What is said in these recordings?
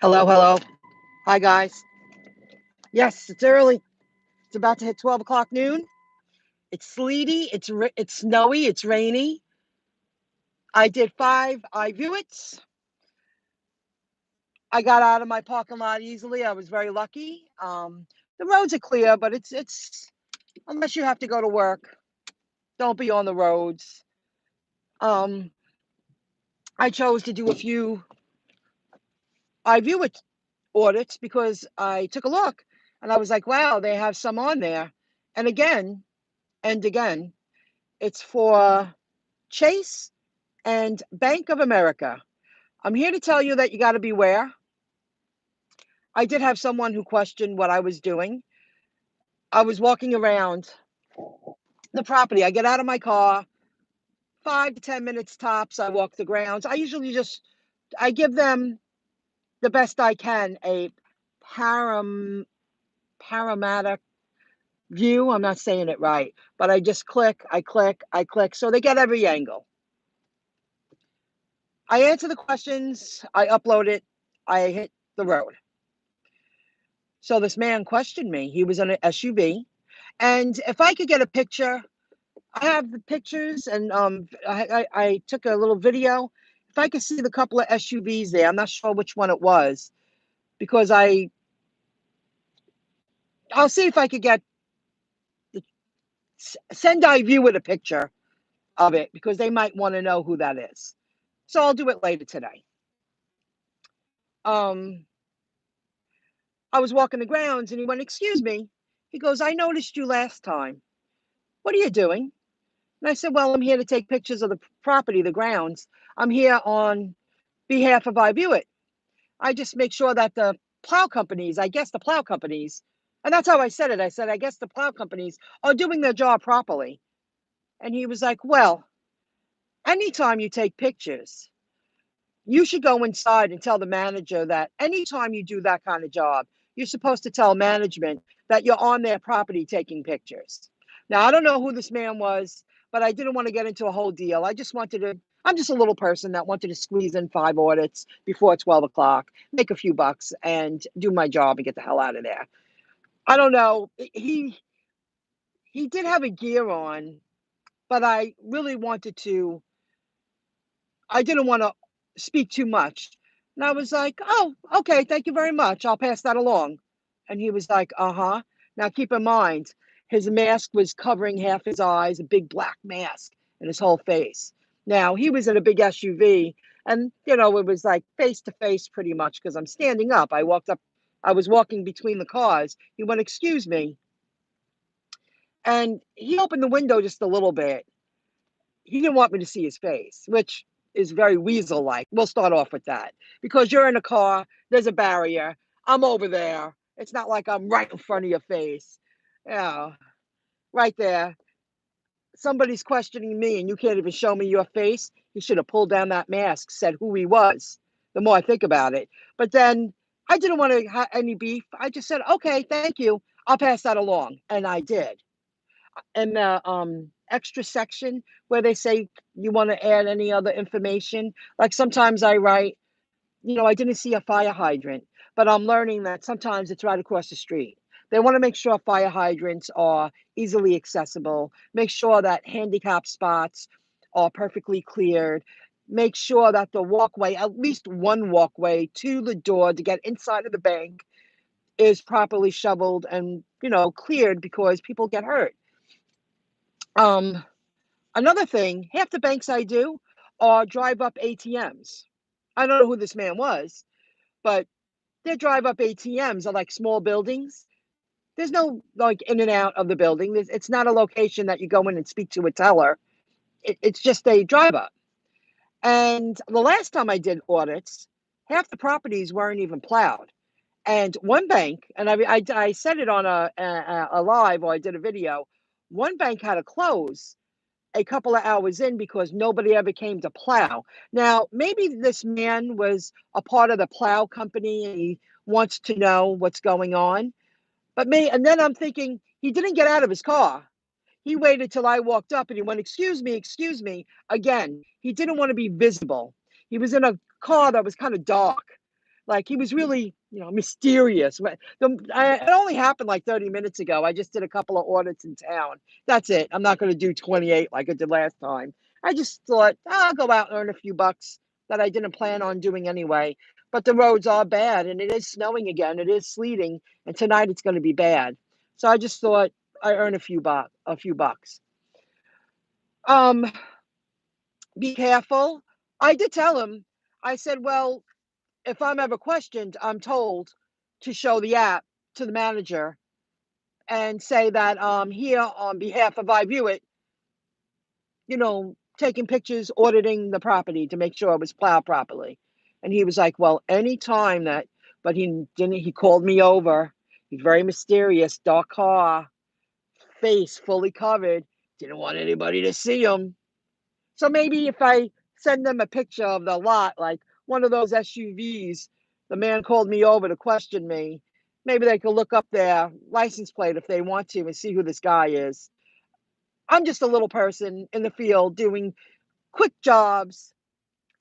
Hello, hello. Hi, guys. Yes, it's early. It's about to hit 12 o'clock noon. It's sleety. It's snowy. It's rainy. I did 5 iVuets. I got out of my parking lot easily. I was very lucky. The roads are clear, but it's unless you have to go to work, don't be on the roads. I chose to do a few iVuet audits because I took a look and I was like, wow, they have some on there. And again, it's for Chase and Bank of America. I'm here to tell you that you got to beware. I did have someone who questioned what I was doing. I was walking around the property. I get out of my car, 5 to 10 minutes tops. I walk the grounds. I give them the best I can, a panoramic view. I'm not saying it right, but I just click. So they get every angle. I answer the questions. I upload it. I hit the road. So this man questioned me. He was in an SUV. And if I could get a picture, I have the pictures and I took a little video. If I could see the couple of SUVs there, I'm not sure which one it was because I'll see if I could send iVueit a picture of it because they might want to know who that is. So I'll do it later today. I was walking the grounds and he went, excuse me. He goes, I noticed you last time. What are you doing? And I said, well, I'm here to take pictures of the property, the grounds. I'm here on behalf of iVueit. I just make sure that the plow companies, and that's how I said it. I said, I guess the plow companies are doing their job properly. And he was like, well, anytime you take pictures, you should go inside and tell the manager that anytime you do that kind of job, you're supposed to tell management that you're on their property taking pictures. Now, I don't know who this man was, but I didn't want to get into a whole deal. I'm just a little person that wanted to squeeze in 5 audits before 12 o'clock, make a few bucks and do my job and get the hell out of there. I don't know. He did have a gear on, but I didn't want to speak too much. And I was like, oh, okay, thank you very much. I'll pass that along. And he was like, uh-huh. Now, keep in mind, his mask was covering half his eyes, a big black mask, and his whole face. Now, he was in a big SUV, and, it was like face to face pretty much because I'm standing up. I was walking between the cars. He went, excuse me. And he opened the window just a little bit. He didn't want me to see his face, which is very weasel-like. We'll start off with that. Because you're in a car, there's a barrier. I'm over there. It's not like I'm right in front of your face. Yeah, right there. Somebody's questioning me and you can't even show me your face. He should have pulled down that mask, said who he was, the more I think about it. But then I didn't want to have any beef. I just said, okay, thank you. I'll pass that along. And I did. In the extra section where they say you want to add any other information, like sometimes I write, I didn't see a fire hydrant, but I'm learning that sometimes it's right across the street. They want to make sure fire hydrants are easily accessible, make sure that handicap spots are perfectly cleared, make sure that the walkway, at least one walkway to the door to get inside of the bank, is properly shoveled and cleared because people get hurt. Another thing, half the banks I do are drive-up ATMs. I don't know who this man was, but their drive-up ATMs are like small buildings. There's no like in and out of the building. It's not a location that you go in and speak to a teller. It's just a drive-up. And the last time I did audits, half the properties weren't even plowed. And one bank, and I said it on a live, or I did a video, one bank had to close a couple of hours in because nobody ever came to plow. Now, maybe this man was a part of the plow company and he wants to know what's going on. And then I'm thinking, he didn't get out of his car. He waited till I walked up and he went, excuse me. Again, he didn't want to be visible. He was in a car that was kind of dark. Like, he was really, mysterious. It only happened like 30 minutes ago. I just did a couple of audits in town. That's it. I'm not going to do 28 like I did last time. I just thought, I'll go out and earn a few bucks that I didn't plan on doing anyway. But the roads are bad, and it is snowing again. It is sleeting, and tonight it's going to be bad. So I just thought I earn a few bucks. Um, be careful. I did tell him. I said, well, if I'm ever questioned, I'm told to show the app to the manager and say that I'm here on behalf of iVueit, taking pictures, auditing the property to make sure it was plowed properly. And he was like, well, anytime that, but he didn't, he called me over. He's very mysterious, dark car, face fully covered. Didn't want anybody to see him. So maybe if I send them a picture of the lot, like one of those SUVs, the man called me over to question me. Maybe they could look up their license plate if they want to and see who this guy is. I'm just a little person in the field doing quick jobs,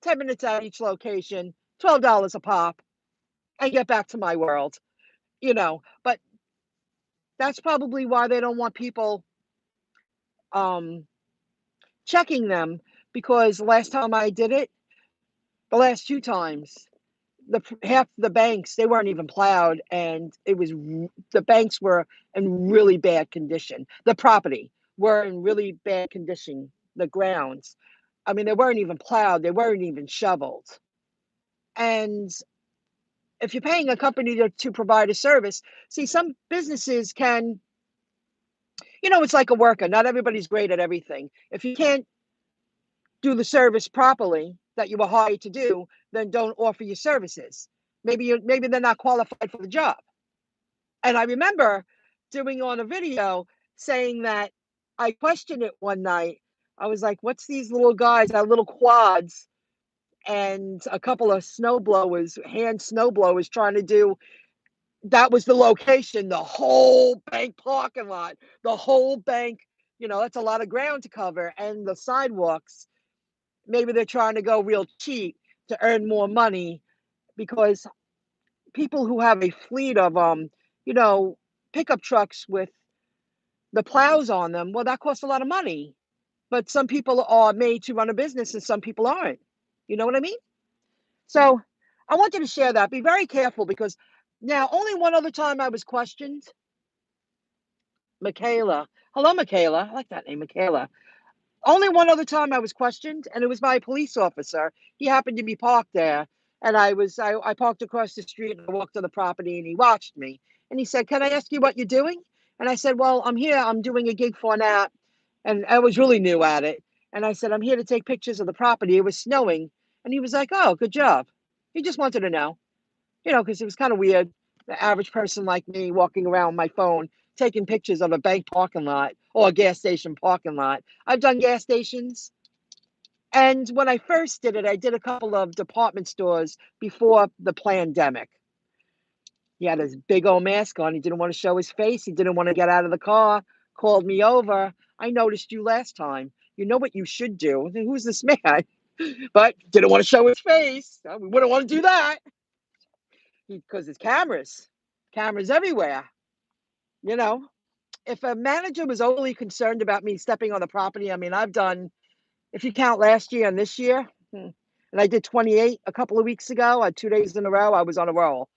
10 minutes at each location, $12 a pop, and get back to my world, But that's probably why they don't want people um, checking them, because last time I did it, the last 2 times, half the banks, they weren't even plowed, and the banks were in really bad condition. The property were in really bad condition. The grounds, I mean, they weren't even plowed. They weren't even shoveled. And if you're paying a company to provide a service, see, some businesses can, it's like a worker. Not everybody's great at everything. If you can't do the service properly that you were hired to do, then don't offer your services. Maybe they're not qualified for the job. And I remember doing on a video saying that I questioned it one night. I was like, what's these little guys, our little quads, and a couple of hand snow blowers trying to do? That was the location, the whole bank parking lot, the whole bank, that's a lot of ground to cover, and the sidewalks. Maybe they're trying to go real cheap to earn more money, because people who have a fleet of you know, pickup trucks with the plows on them, well, that costs a lot of money. But some people are made to run a business and some people aren't. You know what I mean? So I wanted to share that. Be very careful, because now only one other time I was questioned. Michaela. Hello, Michaela. I like that name, Michaela. Only one other time I was questioned, and it was by a police officer. He happened to be parked there, and I parked across the street, and I walked to the property, and he watched me, and he said, "Can I ask you what you're doing?" And I said, "Well, I'm here. I'm doing a gig for an app," and I was really new at it. And I said, "I'm here to take pictures of the property. It was snowing," and he was like, "Oh, good job." He just wanted to know, because it was kind of weird. The average person like me walking around with my phone taking pictures of a bank parking lot or a gas station parking lot. I've done gas stations. And when I first did it, I did a couple of department stores before the pandemic. He had his big old mask on. He didn't want to show his face. He didn't want to get out of the car. Called me over. "I noticed you last time. You know what you should do?" Who's this man? But didn't want to show his face. We wouldn't want to do that, because there's cameras everywhere. You know, if a manager was overly concerned about me stepping on the property, I mean, I've done, if you count last year and this year, and I did 28 a couple of weeks ago, 2 days in a row, I was on a roll.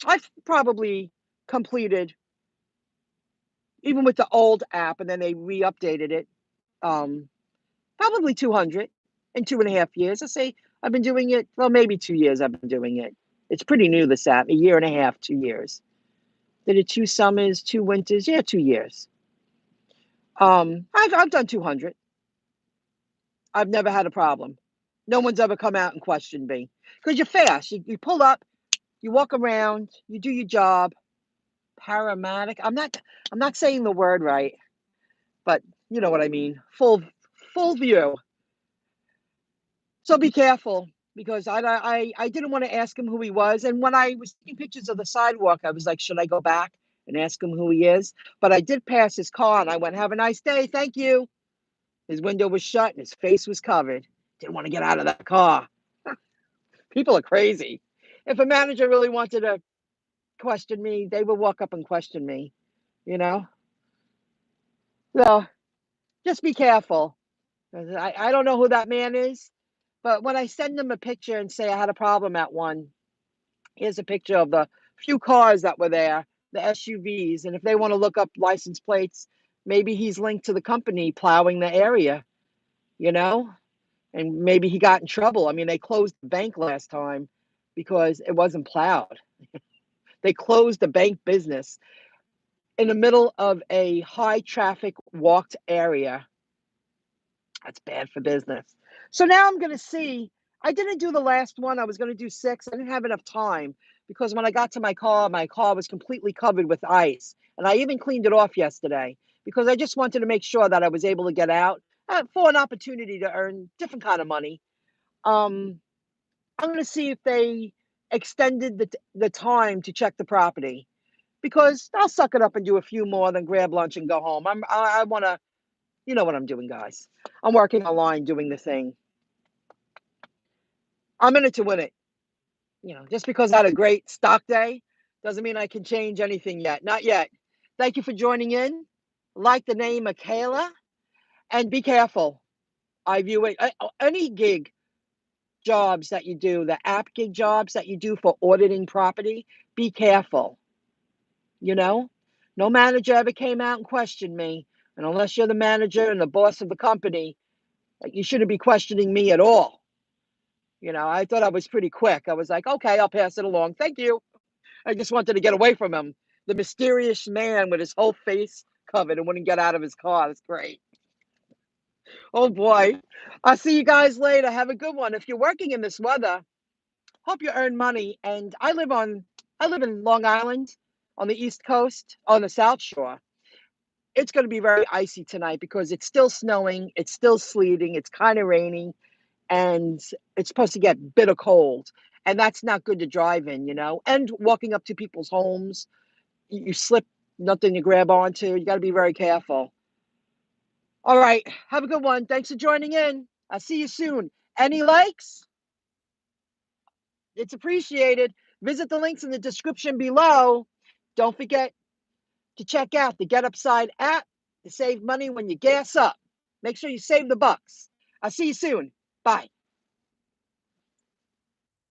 I've probably completed, even with the old app, and then they re-updated it, probably 200 in 2.5 years. I say I've been doing it, well, maybe 2 years I've been doing it. It's pretty new, this app, a year and a half, 2 years. Did it 2 summers, 2 winters, yeah, 2 years. I've done 200. I've never had a problem. No one's ever come out and questioned me, because you're fast. You pull up, you walk around, you do your job. Paramedic. I'm not saying the word right, but you know what I mean. Full view. So be careful, because I didn't want to ask him who he was. And when I was taking pictures of the sidewalk, I was like, should I go back and ask him who he is? But I did pass his car, and I went, "Have a nice day. Thank you." His window was shut and his face was covered. Didn't want to get out of that car. People are crazy. If a manager really wanted to question me, they would walk up and question me, you know? So just be careful. 'Cause I don't know who that man is, but when I send them a picture and say I had a problem at one, here's a picture of the few cars that were there, the SUVs. And if they want to look up license plates, maybe he's linked to the company plowing the area, you know? And maybe he got in trouble. I mean, they closed the bank last time because it wasn't plowed. They closed the bank business in the middle of a high traffic walked area. That's bad for business. So now I'm going to see. I didn't do the last one. I was going to do six. I didn't have enough time because when I got to my car was completely covered with ice. And I even cleaned it off yesterday because I just wanted to make sure that I was able to get out for an opportunity to earn different kind of money. Um, I'm going to see if they extended the time to check the property because I'll suck it up and do a few more than grab lunch and go home. I want to, you know what I'm doing, guys. I'm working online doing the thing. I'm in it to win it. You know, just because I had a great stock day doesn't mean I can change anything yet. Not yet. Thank you for joining in. Like the name Michaela, and be careful. iVueit any gig jobs that you do, the app gig jobs that you do for auditing property, be careful. You know, no manager ever came out and questioned me. And unless you're the manager and the boss of the company, you shouldn't be questioning me at all. You know, I thought I was pretty quick. I was like, okay, I'll pass it along. Thank you. I just wanted to get away from him. The mysterious man with his whole face covered and wouldn't get out of his car. That's great. Oh boy. I'll see you guys later. Have a good one. If you're working in this weather, hope you earn money. And I live in Long Island on the East Coast, on the South Shore. It's going to be very icy tonight because it's still snowing, it's still sleeting, it's kind of raining, and it's supposed to get bitter cold. And that's not good to drive in, you know. And walking up to people's homes, you slip, nothing to grab onto. You got to be very careful. All right. Have a good one. Thanks for joining in. I'll see you soon. Any likes? It's appreciated. Visit the links in the description below. Don't forget to check out the Get Upside app to save money when you gas up. Make sure you save the bucks. I'll see you soon. Bye.